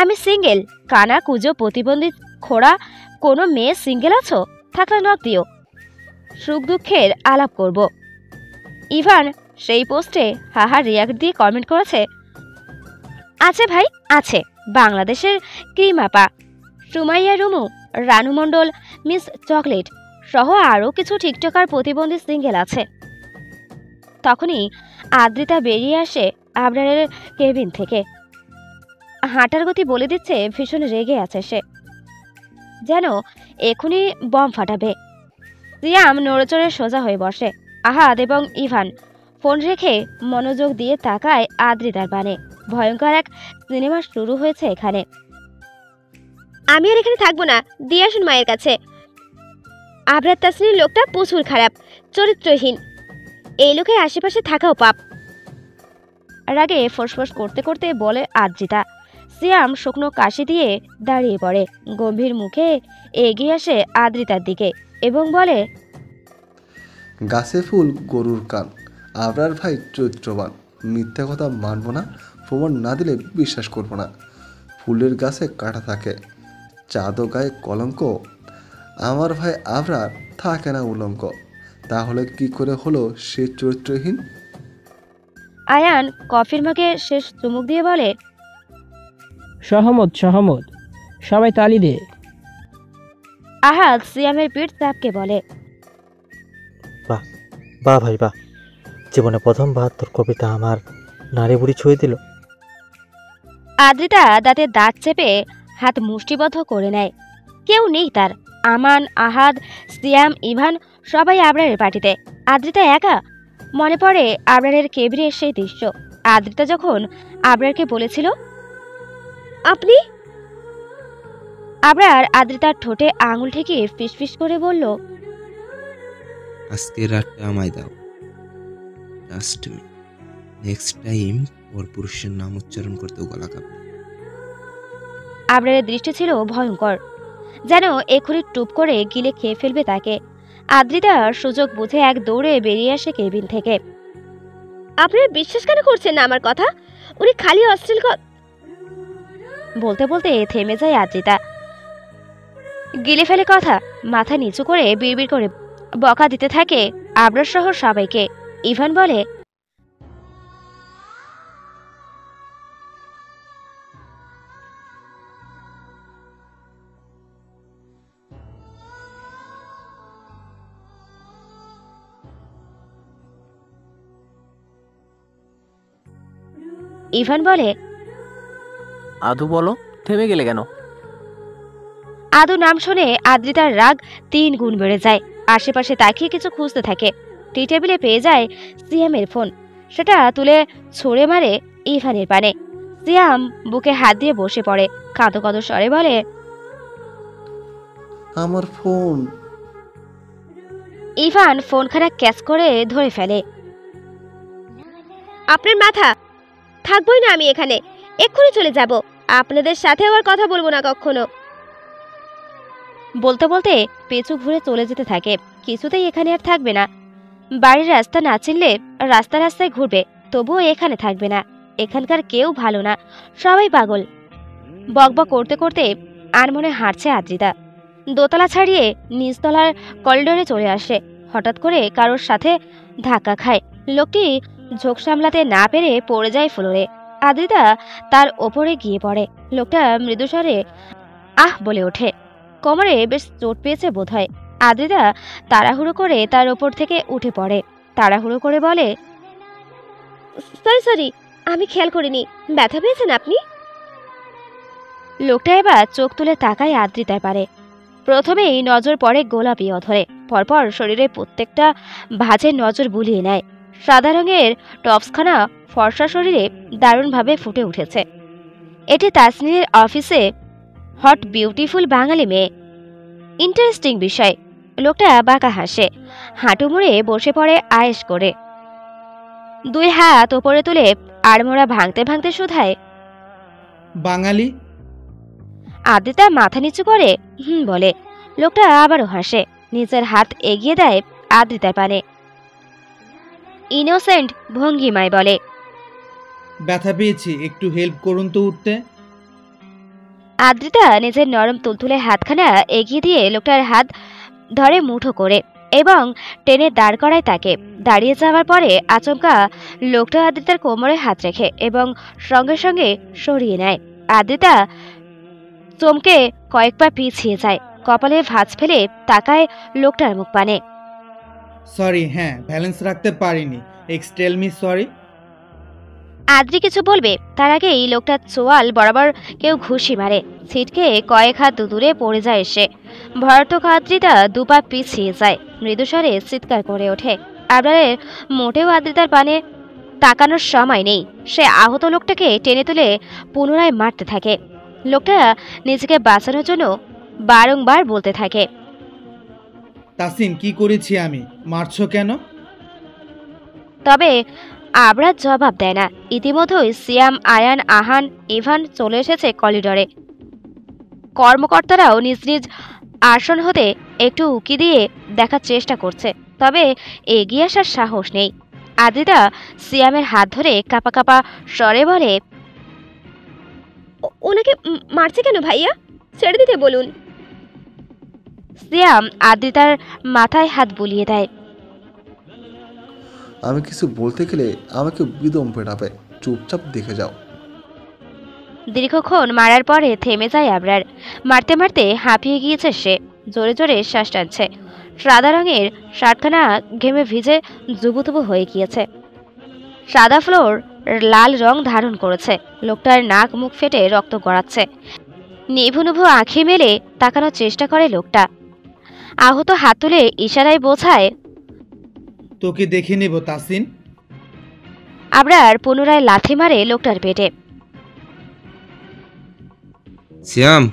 আমি সিঙ্গেল। কানা কুজো প্রতিবন্ধী খোড়া কোনো মেয়ে সিঙ্গেল আছো? থাকলে নক দিও, সুখ দুঃখের আলাপ করব। ইভান সেই পোস্টে হাহা রিয়াক্ট দিয়ে কমেন্ট করেছে, আছে ভাই আছে, বাংলাদেশের ক্রিম আপা, সুমাইয়া রুমু, রানু মণ্ডল, মিস চকলেট সহ আরও কিছু টিকটকার প্রতিবন্ধী সিঙ্গেল আছে। তখনই আদ্রিতা বেরিয়ে আসে আবরারের কেবিন থেকে। হাঁটার গতি বলে দিচ্ছে ভীষণ রেগে আছে সে, যেন এখনই বম ফাটাবে। সিয়াম নড়েচড়ে সোজা হয়ে বসে। আহাদ এবং ইভান ফোন রেখে মনোযোগ দিয়ে তাকায় আদ্রিতার পানে। ভয়ঙ্কর এক সিনেমা শুরু হয়েছে এখানে। আমি আর এখানে থাকবো না, দিয়ে আসুন মায়ের কাছে। আবরার তাসনির লোকটা প্রচুর খারাপ, চরিত্রহীন, এই লোকের আশেপাশে থাকাও পাপ। রাগে ফোঁস করতে করতে বলে আদ্রিতা। সিয়াম শুকনো কাশি দিয়ে দাঁড়িয়ে পড়ে, গম্ভীর মুখে এগিয়ে আসে আদ্রিতার দিকে এবং বলে, গাছে ফুল গরুর কান, আবরার ভাই চরিত্রবান, মিথ্যা কথা মানব না, প্রমাণ না দিলে বিশ্বাস করব না। ফুলের গাছে কাটা থাকে, চাঁদও গায়ে কলঙ্ক, আমার ভাই আবরার থাকে না উলঙ্ক, তাহলে কি করে হলো সে চরিত্রহীন? আয়ান কফির মাকে শেষ চুমুক দিয়ে বলে, সহমত সহমত, সবাই তালি দে। আহাদ সিয়ামের পিঠ চাপকে বলে, বাহ বাহ ভাই বাহ, জীবনে প্রথমবার তোর কবিতা আমার নাড়ি বুড়ি ছুঁয়ে দিল। আদ্রিতা দাঁতে দাঁত চেপে হাত মুষ্টিবদ্ধ করে নেয়। কেউ নেই তার। আমান, আহাদ, সিয়াম, ইভান সবাই আবরারের পার্টিতে, আদ্রিতা একা। মনে পড়ে আবরারের কেবিনের সেই দৃশ্য। আদ্রিতা যখন আবরারকে বলেছিল, আপনি, আবরার আদ্রিতার ঠোঁটে আঙুল ঠেকিয়ে ফিসফিস করে বলল, আজকের রাতটা আমায় দাও, ট্রাস্ট মি, নেক্সট টাইম ওর পুরুষের নাম উচ্চারণ করতেও গলা কাঁপবে। আবরারের দৃষ্টি ছিল ভয়ঙ্কর, যেন এখনই টুপ করে গিলে খেয়ে ফেলবে তাকে। আদ্রিতার সুযোগ বুঝে এক দৌড়ে বেরিয়ে আসে কেবিন থেকে। আপনারা বিশ্বাস কেন করছেন না আমার কথা? উনি খালি অশ্লীল বলতে বলতে থেমে যায় আদ্রিতা। গিলে ফেলে কথা, মাথা নিচু করে বিড়বিড় করে বকা দিতে থাকে আবরার সহ সবাইকে। ইভান বলে, ইভান বলে, আদু বলো, থেমে গেলে কেন? আদু নাম শুনে আদ্রিতার রাগ 3 গুণ বেড়ে যায়। আশেপাশে তাকিয়ে কিছু খুঁজতে থাকে। টি টেবিলে পেয়ে যায় সিয়ামের ফোন। সেটা তুলে ছুঁড়ে মারে ইভানের পানে। সিয়াম বুকে হাত দিয়ে বসে পড়ে, কাঁদো কাঁদো স্বরে বলে, আমার ফোন। ইভান ফোনখানা ক্যাচ করে ধরে ফেলে। আপনার মাথা, থাকবই না আমি এখানে, এক্ষুনি চলে যাব, আপনাদের সাথে আর কথা বলবো না কখনো। বলতে বলতে পেছু ঘুরে চলে যেতে থাকে। কিছুতেই এখানে আর থাকবে না। বাড়ির রাস্তা না চিনলে রাস্তায় ঘুরবে, তবুও এখানে থাকবে না। এখানকার কেউ ভালো না, সবাই পাগল। বকবক করতে করতে আর মনে হাঁটছে আদ্রিতা। দোতলা ছাড়িয়ে নিচতলার করিডোরে চলে আসে। হঠাৎ করে কারোর সাথে ধাক্কা খায়। লোকটি ঝোঁক সামলাতে না পেরে পড়ে যায় ফ্লোরে। আদ্রিতা তার ওপরে গিয়ে পড়ে। লোকটা মৃদুস্বরে আহ বলে ওঠে। কোমরে বেশ চোট পেয়েছে বোধহয়। আদ্রিতা তাড়াহুড়ো করে তার ওপর থেকে উঠে পড়ে। তাড়াহুড়ো করে বলে, সরি, আমি খেয়াল করিনি, ব্যথা পেয়েছেন আপনি? লোকটা এবার চোখ তুলে তাকায় আদ্রিতার পারে। প্রথমেই নজর পড়ে গোলাপি অধরে, পরপর শরীরের প্রত্যেকটা ভাঁজে নজর বুলিয়ে নেয়। সাদা রঙের টপসখানা ফর্সা শরীরে দারুণভাবে ফুটে উঠেছে। এটি তাসনিনের অফিসে হট বিউটিফুল বাঙালি মেয়ে। ইন্টারেস্টিং বিষয়, লোকটা বাঁকা হাসে, হাঁটু মুড়ে বসে পড়ে আয়েশ করে। 2 হাত ওপরে তুলে আড়মোড়া ভাঙতে ভাঙতে শুধায়, বাঙালি? আদ্রিতা মাথা নিচু করে বলে। লোকটা আবারও হাসে, নিজের হাত এগিয়ে দেয় আদ্রিতার পানে। ইনোসেন্ট ভঙ্গিমায় বলে, ব্যথা পেয়েছি, একটু হেল্প করুন তো উঠতে। আদ্রিতা নিজের নরম তুলতুলে হাতখানা এগিয়ে দিয়ে লোকটার হাত ধরে মুঠো করে এবং টেনে দাঁড় করায় তাকে। দাঁড়িয়ে যাওয়ার পরে আচমকা লোকটা আদ্রিতার কোমরে হাত রেখে এবং সঙ্গে সঙ্গে সরিয়ে নেয়। আদ্রিতা চমকে কয়েক পা পিছিয়ে যায়, কপালে ভাঁজ ফেলে তাকায় লোকটার মুখ পানে। সরি, হ্যাঁ ব্যালেন্স রাখতে পারিনি। Tell me sorry. আদ্রি কিছু বলবে তার আগেই লোকটা চোয়াল বরাবর কেউ ঘুষি মারে, ছিটকে কয়েক হাত দূরে পড়ে যায় এসে। ভয়ার্থক আদ্রিতা দুপা পিছিয়ে যায়, মৃদুস্বরে চিৎকার করে ওঠে। আবরারের মোটেও আদ্রিতার পানে তাকানোর সময় নেই। সে আহত লোকটাকে টেনে তুলে পুনরায় মারতে থাকে। লোকটা নিজেকে বাঁচানোর জন্য বারংবার বলতে থাকে, তাসিন, কি করেছি আমি? মারছো কেন? তবে আবরার জবাব দেয় না। ইতিমধ্যেই সিয়াম, আয়ান, আহান, ইভান চলে এসেছে করিডরে। কর্মকর্তারাও নিজ নিজ আসন হতে একটু উকি দিয়ে দেখার চেষ্টা করছে, তবে এগিয়ে আসার সাহস নেই। আদ্রিতা সিয়ামের হাত ধরে কাঁপা কাঁপা স্বরে বলে, ওনাকে মারছে কেন ভাইয়া? ছেড়ে দিতে বলুন। সিয়াম আদ্রিতার মাথায় হাত বুলিয়ে দেয়। আমি কিছু বলতে গেলে আমাকে বিদম পেটাবে, চুপচাপ দেখে যাও। দীর্ঘক্ষণ মারার পরে থেমে যায় আবরার। মারতে মারতে হাঁপিয়ে গিয়েছে সে, জোরে জোরে শ্বাস টানছে। সাদা রঙের শার্টখানা ঘেমে ভিজে জুবুতুবু হয়ে গিয়েছে। সাদা ফ্লোর লাল রং ধারণ করেছে। লোকটার নাক মুখ ফেটে রক্ত গড়াচ্ছে। নিভু নিভু আঁখি মেলে তাকানোর চেষ্টা করে লোকটা। আহত হাত তুলে ইশারায় বোঝায়, তোকে দেখে নেব তাসিন। আবরার পুনরায় লাথি মারে লোকটার পেটে। শ্যাম,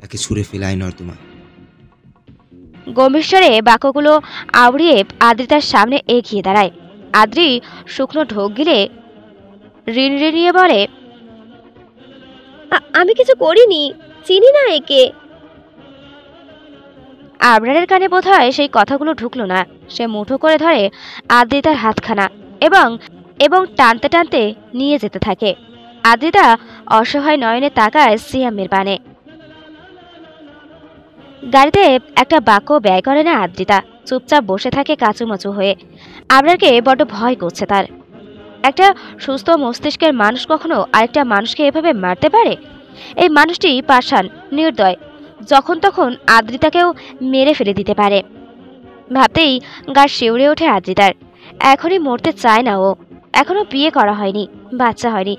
একে ছুঁড়ে ফেলাই নর্দমা। গম্ভীর স্বরে বাক্যগুলো আওড়িয়ে আদ্রিতার সামনে এগিয়ে দাঁড়ায়। আদ্রি শুকনো ঢোক গিলে রিনরিনিয়ে বলে, আমি কিছু করিনি, চিনি না একে। আবরারের কানে বোধহয় সেই কথাগুলো ঢুকলো না। সে মুঠো করে ধরে আদ্রিতার হাতখানা এবং এবং টানতে টানতে নিয়ে যেতে থাকে। আদ্রিতা অসহায় নয়নে তাকায় সিয়ামের পানে। গাড়িতে একটা বাক্য ব্যয় করে না আদ্রিতা, চুপচাপ বসে থাকে কাচুমাচু হয়ে। আবরারকে বড্ড ভয় করছে তার। একটা সুস্থ মস্তিষ্কের মানুষ কখনো আরেকটা মানুষকে এভাবে মারতে পারে? এই মানুষটি পাষাণ, নির্দয়, যখন তখন আদ্রিতাকেও মেরে ফেলে দিতে পারে। ভাবতেই গা শিউরে ওঠে আদ্রিতার। এখনই মরতে চায় না ও। এখনো বিয়ে করা হয়নি, বাচ্চা হয়নি,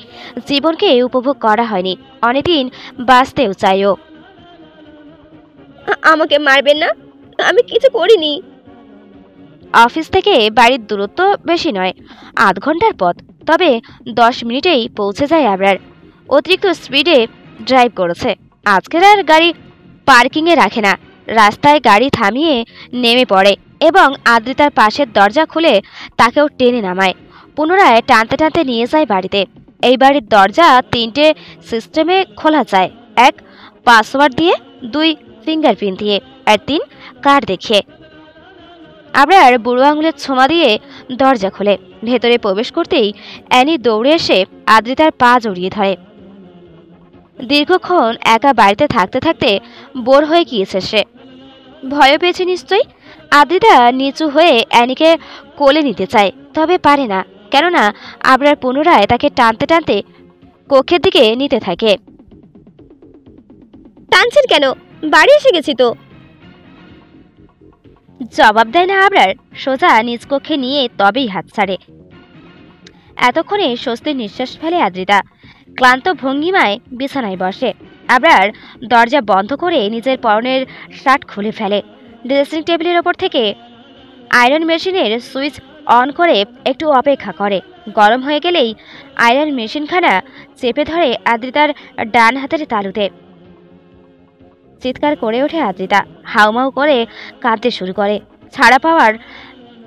জীবনকে উপভোগ করা হয়নি, অনেকদিন বাঁচতেও চাই ও। আমাকে মারবেন না, আমি কিছু করিনি। অফিস থেকে বাড়ির দূরত্ব বেশি নয়, আধ ঘন্টার পথ। তবে 10 মিনিটেই পৌঁছে যায় আবরার। অতিরিক্ত স্পিডে ড্রাইভ করেছে। আজকের আর গাড়ি পার্কিংয়ে রাখে না, রাস্তায় গাড়ি থামিয়ে নেমে পড়ে এবং আদ্রিতার পাশের দরজা খুলে তাকেও টেনে নামায়। পুনরায় টানতে টানতে নিয়ে যায় বাড়িতে। এই বাড়ির দরজা 3টে সিস্টেমে খোলা যায়, 1 পাসওয়ার্ড দিয়ে, 2 ফিঙ্গারপ্রিন্ট দিয়ে, আর 3 কার্ড দেখিয়ে। আবরার বুড়ো আঙুলের ছোঁয়া দিয়ে দরজা খোলে। ভেতরে প্রবেশ করতেই অ্যানি দৌড়ে এসে আদ্রিতার পা জড়িয়ে ধরে। দীর্ঘক্ষণ একা বাড়িতে থাকতে থাকতে বোর হয়ে গিয়েছে সে। ভয় পেয়েছে নিশ্চয়ই। আদ্রিতা নিচু হয়ে অ্যানিকে কোলে নিতে চায়, তবে পারে না, কেননা আবরার পুনরায় তাকে টানতে টানতে কক্ষের দিকে নিতে থাকে। টানছেন কেন? বাড়ি এসে গেছি তো। জবাব দেয় না আবরার। সোজা নিজ কক্ষে নিয়ে তবেই হাত ছাড়ে। এতক্ষণে স্বস্তির নিঃশ্বাস ফেলে আদ্রিতা। ক্লান্ত ভঙ্গিমায় বিছানায় বসে। আবরার দরজা বন্ধ করে নিজের পরনের শার্ট খুলে ফেলে। ড্রেসিং টেবিলের ওপর থেকে আয়রন মেশিনের সুইচ অন করে একটু অপেক্ষা করে। গরম হয়ে গেলেই আয়রন মেশিনখানা চেপে ধরে আদ্রিতার ডান হাতের তালুতে। চিৎকার করে ওঠে আদ্রিতা। হাউমাউ করে কাঁদতে শুরু করে। ছাড়া পাওয়ার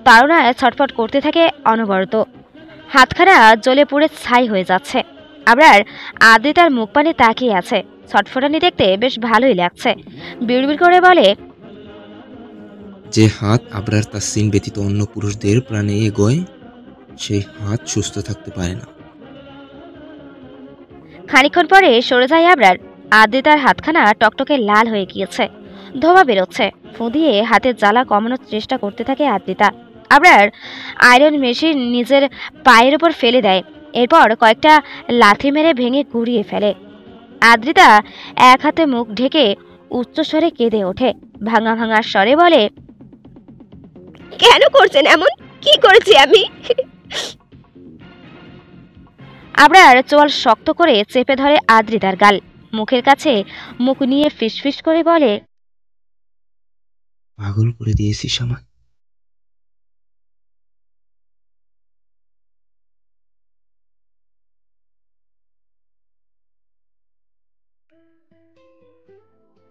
তাড়নায় ছটফট করতে থাকে অনবরত। হাতখানা জ্বলে পুড়ে ছাই হয়ে যাচ্ছে। আবরার আদ্রিতার মুখ পানে তাকিয়ে আছে। ছটফটানি দেখতে বেশ ভালোই লাগছে। বিড়বিড় করে বলে, যে হাত আবরার তাসিন ব্যতীত অন্য পুরুষদের প্রাণে এগোয়, সেই হাত সুস্থ থাকতে পারে না। খানিকক্ষণ পরে সরে যায় আবরার। আদ্রিতার হাতখানা টকটকে লাল হয়ে গিয়েছে, ধোঁয়া বেরোচ্ছে। ফু দিয়ে হাতের জ্বালা কমানোর চেষ্টা করতে থাকে আদ্রিতা। আবরার আয়রন মেশিন নিজের পায়ের উপর ফেলে দেয়, এরপর কয়েকটা লাথি মেরে ভেঙে গুড়িয়ে ফেলে। আদ্রিতা এক হাতে মুখ ঢেকে উচ্চস্বরে কেঁদে ওঠে, ভাঙা ভাঙা স্বরে বলে, কেন করছেন এমন? কি করেছি আমি? আবরার চোয়াল শক্ত করে চেপে ধরে আদ্রিতার গাল, মুখের কাছে মুখ নিয়ে ফিসফিস করে বলে, পাগল করে দিয়েছিস আমায়।